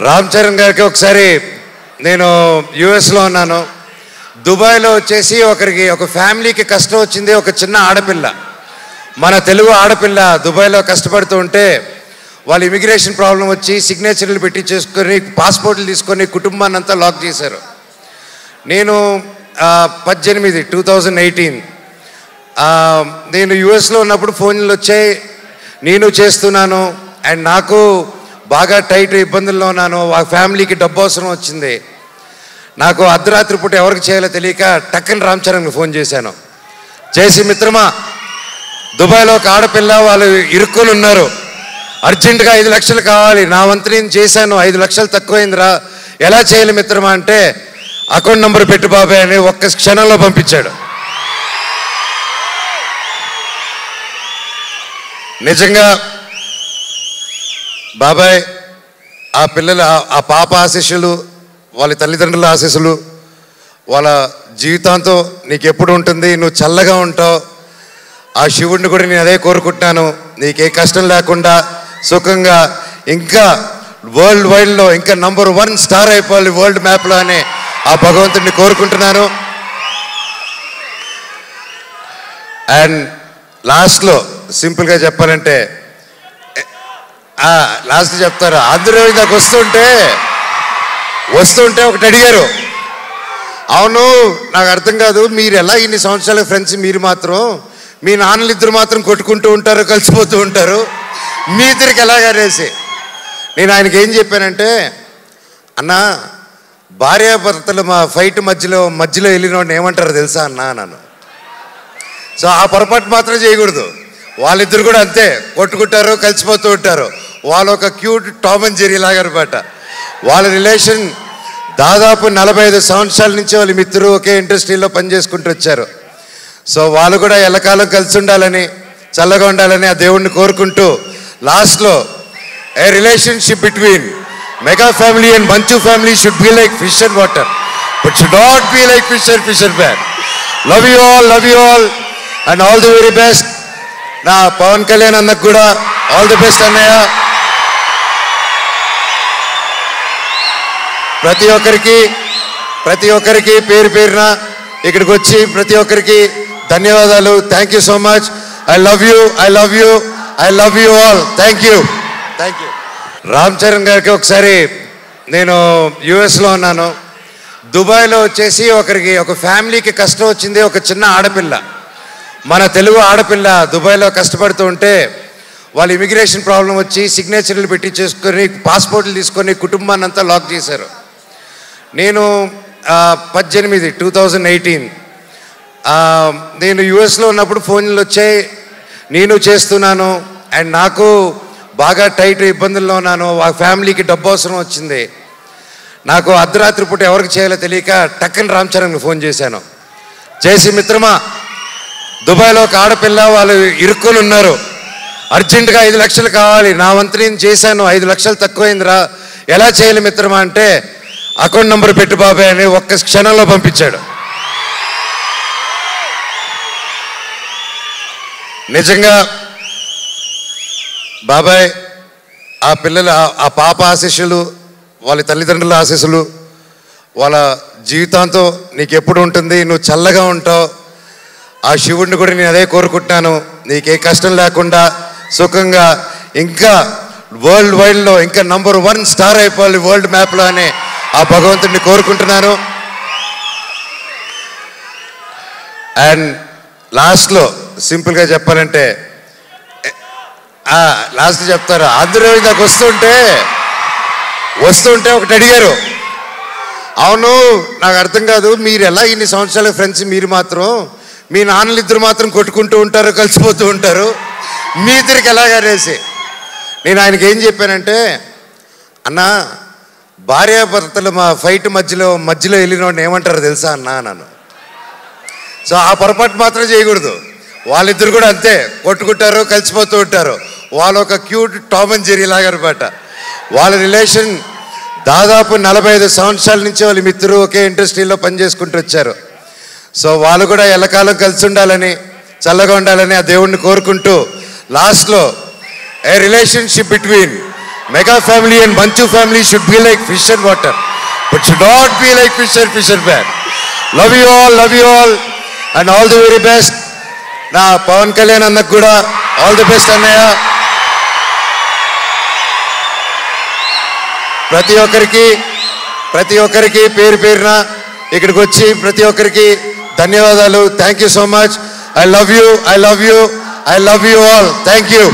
రామ్ చరణ్ గారికి ఒకసారి నేను యుఎస్లో ఉన్నాను. దుబాయ్లో వచ్చేసి ఒక ఫ్యామిలీకి కష్టం వచ్చింది. ఒక చిన్న ఆడపిల్ల, మన తెలుగు ఆడపిల్ల దుబాయ్లో కష్టపడుతూ ఉంటే వాళ్ళు ఇమిగ్రేషన్ ప్రాబ్లం వచ్చి సిగ్నేచర్లు పెట్టి చేసుకొని పాస్పోర్ట్లు తీసుకొని కుటుంబాన్ని అంతా లాక్ చేశారు. నేను 2018 నేను యుఎస్లో ఉన్నప్పుడు ఫోన్లు వచ్చాయి, నేను చేస్తున్నాను అండ్ నాకు బాగా టైట్ ఇబ్బందుల్లో ఉన్నాను. ఆ ఫ్యామిలీకి డబ్బు అవసరం వచ్చింది. నాకు అర్ధరాత్రి పూట ఎవరికి చేయాలో తెలియక టక్కని రామ్ చరణ్కి ఫోన్ చేశాను. చేసి, మిత్రమా, దుబాయ్లో ఒక ఆడపిల్ల వాళ్ళు ఇరుక్కొని ఉన్నారు, అర్జెంటుగా 5 లక్షలు కావాలి, నా వంతు నేను చేశాను, 5 లక్షలు తక్కువైందిరా, ఎలా చేయాలి మిత్రమా అంటే, అకౌంట్ నెంబర్ పెట్టు బాబాయ్ అని ఒక్క క్షణంలో పంపించాడు. నిజంగా బాబాయ్, ఆ పిల్లల ఆ పాప ఆశీస్సులు, వాళ్ళ తల్లిదండ్రుల ఆశీస్సులు, వాళ్ళ జీవితాంతం నీకు ఎప్పుడు ఉంటుంది, నువ్వు చల్లగా ఉంటావు. ఆ శివుడిని కూడా నేను అదే కోరుకుంటున్నాను, నీకే కష్టం లేకుండా సుఖంగా ఇంకా వరల్డ్ వైడ్లో ఇంకా నంబర్ 1 స్టార్ అయిపోవాలి వరల్డ్ మ్యాప్లో అని ఆ భగవంతుడిని కోరుకుంటున్నాను. అండ్ లాస్ట్లో సింపుల్గా చెప్పాలంటే, లాస్ట్ చెప్తారు, అందరూ ఇందాక వస్తుంటే ఒకటి అడిగారు, అవును నాకు అర్థం కాదు, మీరు ఎలా ఇన్ని సంవత్సరాల ఫ్రెండ్స్, మీరు మాత్రం మీ నాన్నలు ఇద్దరు మాత్రం కొట్టుకుంటూ ఉంటారు, కలిసిపోతూ ఉంటారు, మీ ఇద్దరికి ఎలాగనేసి నేను ఆయనకి ఏం చెప్పానంటే, అన్న భార్యాభర్తలు మా ఫైట్ మధ్యలో వెళ్ళినోడిని ఏమంటారు తెలుసా అన్నాను. సో ఆ పొరపాటు మాత్రం చేయకూడదు. వాళ్ళిద్దరు కూడా అంతే, కొట్టుకుంటారు, కలిసిపోతూ ఉంటారు. వాళ్ళు ఒక క్యూట్ టామ్ అండ్ జెర్రీ లాగా అనమాట. వాళ్ళ రిలేషన్ దాదాపు 45 సంవత్సరాల నుంచి వాళ్ళ మిత్రులు ఒకే ఇండస్ట్రీలో పనిచేసుకుంటూ వచ్చారు. సో వాళ్ళు కూడా ఎల్లకాలం కలిసి ఉండాలని, చల్లగా ఉండాలని ఆ దేవుణ్ణి కోరుకుంటూ లాస్ట్లో, a relationship between mega family and Manchu family should be like fish and water, but should not be like fish and bad. Love you all and all the very best. నా పవన్ కళ్యాణ్ అన్నకు కూడా ఆల్ ది బెస్ట్ అన్నయ్య. ప్రతి ఒక్కరికి పేరు పేరున ఇక్కడికి వచ్చి ప్రతి ఒక్కరికి ధన్యవాదాలు. Thank you so much. I love you all. Thank you. Ram Charan గారికి ఒకసారి నేను యుఎస్లో ఉన్నాను. దుబాయ్లో వచ్చేసి ఒక ఫ్యామిలీకి కష్టం వచ్చింది. ఒక చిన్న ఆడపిల్ల, మన తెలుగు ఆడపిల్ల దుబాయ్లో కష్టపడుతూ ఉంటే వాళ్ళు ఇమిగ్రేషన్ ప్రాబ్లం వచ్చి సిగ్నేచర్లు పెట్టి చేసుకొని పాస్పోర్ట్లు తీసుకొని కుటుంబాన్ని అంతా లాక్ చేశారు. నేను 2018 నేను యుఎస్లో ఉన్నప్పుడు ఫోన్లు వచ్చాయి, నేను చేస్తున్నాను అండ్ నాకు బాగా టైట్ ఇబ్బందుల్లో ఉన్నాను. ఆ ఫ్యామిలీకి డబ్బు అవసరం వచ్చింది. నాకు అర్ధరాత్రి పూట ఎవరికి చేయాలో తెలియక టక్కని రామ్ చరణ్కి ఫోన్ చేశాను. చేసి, మిత్రమా, దుబాయ్లో ఒక ఆడపిల్ల వాళ్ళు ఇరుక్కొని ఉన్నారు, అర్జెంటుగా 5 లక్షలు కావాలి, నా వంతు నేను చేశాను, 5 లక్షలు తక్కువైందిరా, ఎలా చేయాలి మిత్రమా అంటే, అకౌంట్ నెంబర్ పెట్టు బాబాయ్ అని ఒక్క క్షణంలో పంపించాడు. నిజంగా బాబాయ్, ఆ పిల్లల ఆ పాప ఆశీస్సులు, వాళ్ళ తల్లిదండ్రుల ఆశీస్సులు, వాళ్ళ జీవితాంతం నీకు ఎప్పుడు ఉంటుంది, నువ్వు చల్లగా ఉంటావు. ఆ శివుడిని కూడా నేను అదే కోరుకుంటున్నాను, నీకే కష్టం లేకుండా సుఖంగా ఇంకా వరల్డ్ వైడ్లో ఇంకా నంబర్ 1 స్టార్ అయిపోవాలి వరల్డ్ మ్యాప్లో అని ఆ భగవంతుడిని కోరుకుంటున్నాను. అండ్ లాస్ట్లో సింపుల్గా చెప్పాలంటే, లాస్ట్ చెప్తారు, అందరూ ఇందాక వస్తుంటే ఒకటి అడిగారు, అవును నాకు అర్థం కాదు, మీరు ఎలా ఇన్ని సంవత్సరాల ఫ్రెండ్స్, మీరు మాత్రం మీ నాన్నలు ఇద్దరు మాత్రం కొట్టుకుంటూ ఉంటారు, కలిసిపోతూ ఉంటారు, మీ ఇద్దరికి ఎలాగనేసి నేను ఆయనకి ఏం చెప్పానంటే, అన్న భార్యాభర్తలు మా ఫైట్ మధ్యలో వెళ్ళినోడిని ఏమంటారు తెలుసా అన్నాను. సో ఆ పొరపాటు మాత్రం చేయకూడదు. వాళ్ళిద్దరు కూడా అంతే, కొట్టుకుంటారు, కలిసిపోతూ ఉంటారు. వాళ్ళు ఒక క్యూట్ టామ్ అండ్ జెర్రీ లాగా అనమాట. వాళ్ళ రిలేషన్ దాదాపు 45 సంవత్సరాల నుంచి వాళ్ళ మిత్రులు ఒకే ఇండస్ట్రీలో పనిచేసుకుంటూ వచ్చారు. సో వాళ్ళు కూడా ఎల్లకాలం కలిసి ఉండాలని, చల్లగా ఉండాలని ఆ దేవుణ్ణి కోరుకుంటూ లాస్ట్లో, a relationship between Mega family and Manchu family should be like fish and water, but should not be like fish and man. Love you all, and all the very best. Na Pawan Kalyan annaku kuda all the best annaya. ప్రతి ఒక్కరికి పేరు పేరున ఇక్కడికి వచ్చి ప్రతి ఒక్కరికి ధన్యవాదాలు. Thank you so much. I love you all. Thank you.